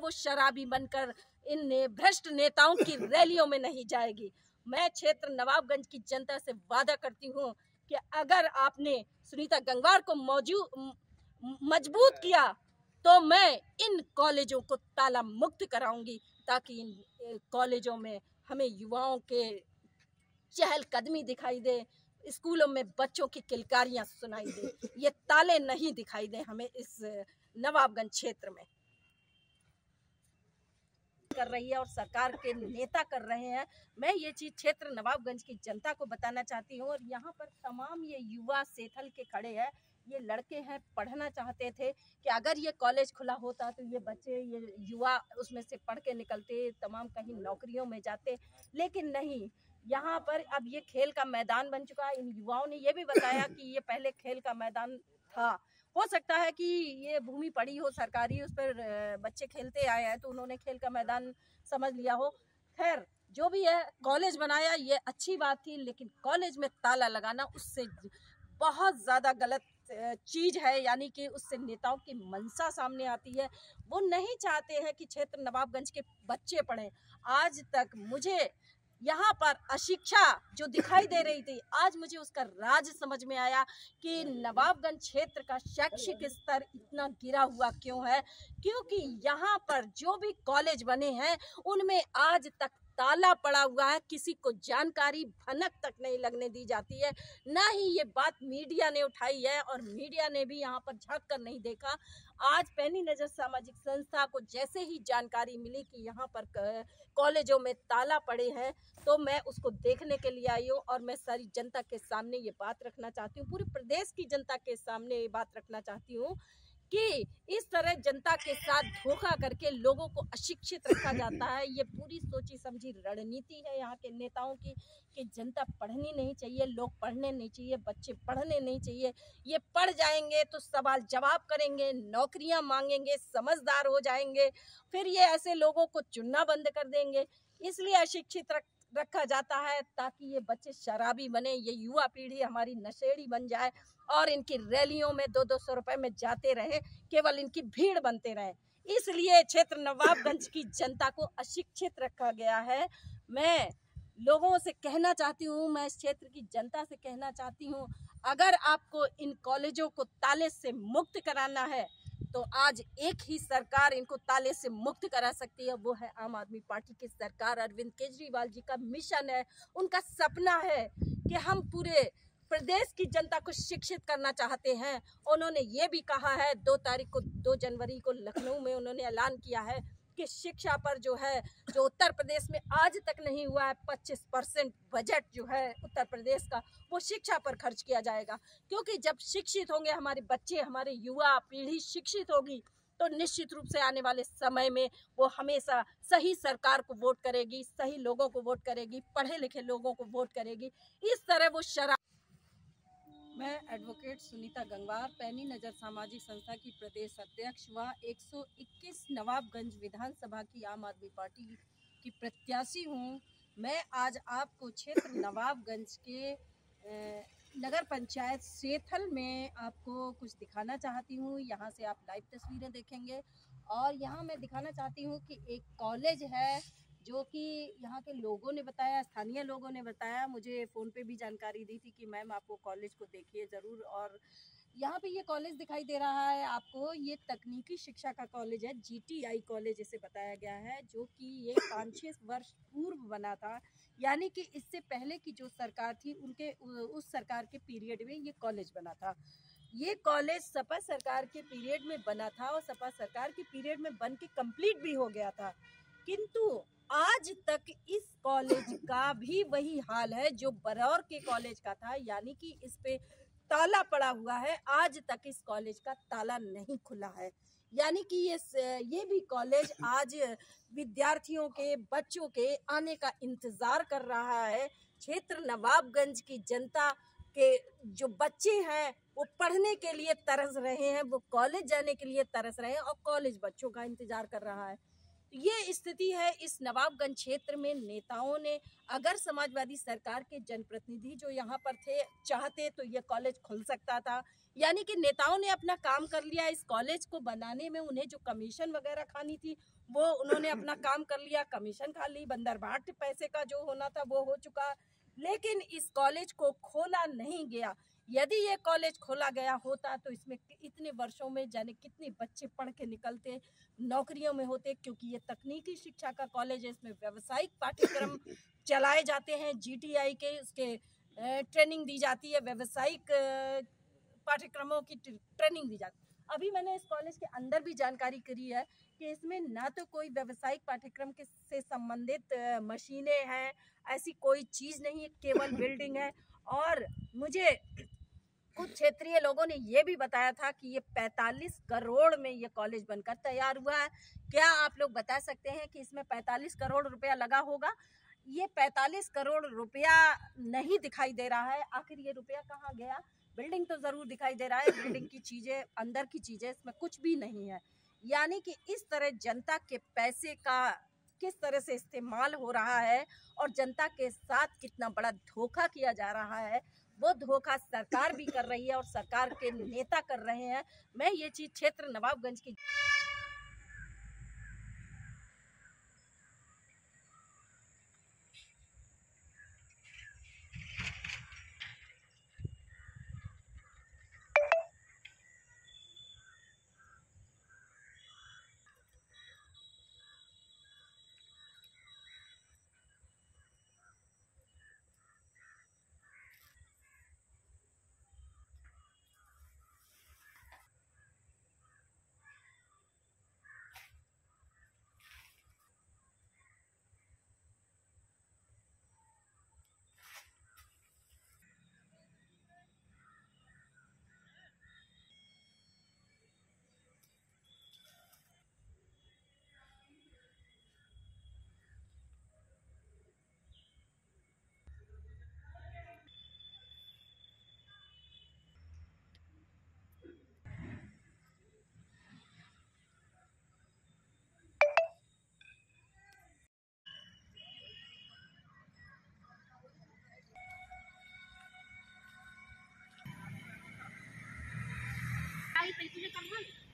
वो शराबी बनकर इन भ्रष्ट नेताओं की रैलियों में नहीं जाएगी। मैं क्षेत्र नवाबगंज की जनता से वादा करती हूँ कि अगर आपने सुनीता गंगवार को मजबूत किया तो मैं इन कॉलेजों को ताला मुक्त कराऊंगी, ताकि इन कॉलेजों में हमें युवाओं के चहलकदमी दिखाई दे, स्कूलों में बच्चों की किलकारियां सुनाई दे, ये ताले नहीं दिखाई दे हमें इस नवाबगंज क्षेत्र में। कर रही है और सरकार के नेता कर रहे हैं। मैं ये चीज क्षेत्र नवाबगंज की जनता को बताना चाहती हूँ। और यहाँ पर तमाम ये युवा सेथल के खड़े हैं, ये लड़के हैं, पढ़ना चाहते थे कि अगर ये कॉलेज खुला होता तो ये बच्चे, ये युवा उसमें से पढ़ के निकलते, तमाम कहीं नौकरियों में जाते, लेकिन नहीं। यहाँ पर अब ये खेल का मैदान बन चुका है। इन युवाओं ने ये भी बताया कि ये पहले खेल का मैदान था, हो सकता है कि ये भूमि पड़ी हो सरकारी, उस पर बच्चे खेलते आए हैं तो उन्होंने खेल का मैदान समझ लिया हो। खैर जो भी है, कॉलेज बनाया ये अच्छी बात थी, लेकिन कॉलेज में ताला लगाना उससे बहुत ज़्यादा गलत चीज़ है। यानी कि उससे नेताओं की मंशा सामने आती है। वो नहीं चाहते हैं कि क्षेत्र नवाबगंज के बच्चे पढ़ें। आज तक मुझे यहाँ पर अशिक्षा जो दिखाई दे रही थी, आज मुझे उसका राज समझ में आया कि नवाबगंज क्षेत्र का शैक्षिक स्तर इतना गिरा हुआ क्यों है। क्योंकि यहाँ पर जो भी कॉलेज बने हैं उनमें आज तक ताला पड़ा हुआ है, किसी को जानकारी भनक तक नहीं लगने दी जाती है। ना ही ये बात मीडिया ने उठाई है और मीडिया ने भी यहाँ पर झांक कर नहीं देखा। आज पैनी नज़र सामाजिक संस्था को जैसे ही जानकारी मिली कि यहाँ पर कॉलेजों में ताला पड़े हैं, तो मैं उसको देखने के लिए आई हूँ। और मैं सारी जनता के सामने ये बात रखना चाहती हूँ, पूरे प्रदेश की जनता के सामने ये बात रखना चाहती हूँ कि इस तरह जनता के साथ धोखा करके लोगों को अशिक्षित रखा जाता है। ये पूरी सोची समझी रणनीति है यहाँ के नेताओं की कि जनता पढ़नी नहीं चाहिए, लोग पढ़ने नहीं चाहिए, बच्चे पढ़ने नहीं चाहिए। ये पढ़ जाएंगे तो सवाल जवाब करेंगे, नौकरियां मांगेंगे, समझदार हो जाएंगे, फिर ये ऐसे लोगों को चुनना बंद कर देंगे। इसलिए अशिक्षित रखा जाता है ताकि ये बच्चे शराबी बने, ये युवा पीढ़ी हमारी नशेड़ी बन जाए और इनकी रैलियों में 200-200 रुपए में जाते रहे, केवल इनकी भीड़ बनते रहे। इसलिए क्षेत्र नवाबगंज की जनता को अशिक्षित रखा गया है। मैं लोगों से कहना चाहती हूँ, मैं इस क्षेत्र की जनता से कहना चाहती हूँ, अगर आपको इन कॉलेजों को ताले से मुक्त कराना है तो आज एक ही सरकार इनको ताले से मुक्त करा सकती है, वो है आम आदमी पार्टी की सरकार। अरविंद केजरीवाल जी का मिशन है, उनका सपना है कि हम पूरे प्रदेश की जनता को शिक्षित करना चाहते हैं। उन्होंने ये भी कहा है 2 जनवरी को लखनऊ में उन्होंने ऐलान किया है कि शिक्षा पर जो है, जो उत्तर प्रदेश में आज तक नहीं हुआ है, 25% बजट जो है उत्तर प्रदेश का, वो शिक्षा पर खर्च किया जाएगा। क्योंकि जब शिक्षित होंगे हमारे बच्चे, हमारे युवा पीढ़ी शिक्षित होगी तो निश्चित रूप से आने वाले समय में वो हमेशा सही सरकार को वोट करेगी, सही लोगों को वोट करेगी, पढ़े लिखे लोगों को वोट करेगी। इस तरह वो मैं एडवोकेट सुनीता गंगवार, पैनी नज़र सामाजिक संस्था की प्रदेश अध्यक्ष व 121 नवाबगंज विधानसभा की आम आदमी पार्टी की प्रत्याशी हूँ। मैं आज आपको क्षेत्र नवाबगंज के नगर पंचायत सेथल में आपको कुछ दिखाना चाहती हूँ। यहाँ से आप लाइव तस्वीरें देखेंगे और यहाँ मैं दिखाना चाहती हूँ कि एक कॉलेज है जो कि यहाँ के लोगों ने बताया, स्थानीय लोगों ने बताया, मुझे फ़ोन पे भी जानकारी दी थी कि मैम आपको कॉलेज को देखिए ज़रूर। और यहाँ पे ये कॉलेज दिखाई दे रहा है आपको, ये तकनीकी शिक्षा का कॉलेज है, GTI कॉलेज इसे बताया गया है, जो कि ये 5-6 वर्ष पूर्व बना था। यानी कि इससे पहले की जो सरकार थी उनके उस सरकार के पीरियड में ये कॉलेज बना था। ये कॉलेज सपा सरकार के पीरियड में बना था और सपा सरकार के पीरियड में बन के कम्प्लीट भी हो गया था, किंतु आज तक इस कॉलेज का भी वही हाल है जो बरौर के कॉलेज का था। यानी कि इस पे ताला पड़ा हुआ है, आज तक इस कॉलेज का ताला नहीं खुला है। यानी कि ये भी कॉलेज आज विद्यार्थियों के, बच्चों के आने का इंतजार कर रहा है। क्षेत्र नवाबगंज की जनता के जो बच्चे हैं वो पढ़ने के लिए तरस रहे हैं, वो कॉलेज जाने के लिए तरस रहे हैं और कॉलेज बच्चों का इंतजार कर रहा है। ये स्थिति है इस नवाबगंज क्षेत्र में। नेताओं ने, अगर समाजवादी सरकार के जनप्रतिनिधि जो यहाँ पर थे चाहते तो ये कॉलेज खुल सकता था। यानी कि नेताओं ने अपना काम कर लिया। इस कॉलेज को बनाने में उन्हें जो कमीशन वगैरह खानी थी वो उन्होंने अपना काम कर लिया, कमीशन खा ली, बंदरबाट पैसे का जो होना था वो हो चुका। लेकिन इस कॉलेज को खोला नहीं गया। यदि ये कॉलेज खोला गया होता तो इसमें इतने वर्षों में जाने कितने बच्चे पढ़ के निकलते, नौकरियों में होते, क्योंकि ये तकनीकी शिक्षा का कॉलेज है। इसमें व्यावसायिक पाठ्यक्रम चलाए जाते हैं, जीटीआई के उसके ट्रेनिंग दी जाती है, व्यावसायिक पाठ्यक्रमों की ट्रेनिंग दी जाती है। अभी मैंने इस कॉलेज के अंदर भी जानकारी करी है कि इसमें ना तो कोई व्यावसायिक पाठ्यक्रम के से संबंधित मशीनें हैं, ऐसी कोई चीज़ नहीं है, केवल बिल्डिंग है। और मुझे कुछ क्षेत्रीय लोगों ने ये भी बताया था कि ये 45 करोड़ में ये कॉलेज बनकर तैयार हुआ है। क्या आप लोग बता सकते हैं कि इसमें 45 करोड़ रुपया लगा होगा? ये 45 करोड़ रुपया नहीं दिखाई दे रहा है। आखिर ये रुपया कहाँ गया? बिल्डिंग तो ज़रूर दिखाई दे रहा है, बिल्डिंग की चीज़ें, अंदर की चीज़ें, इसमें कुछ भी नहीं है। यानी कि इस तरह जनता के पैसे का किस तरह से इस्तेमाल हो रहा है और जनता के साथ कितना बड़ा धोखा किया जा रहा है, वो धोखा सरकार भी कर रही है और सरकार के नेता कर रहे हैं। मैं ये चीज़ क्षेत्र नवाबगंज की तुझे कहा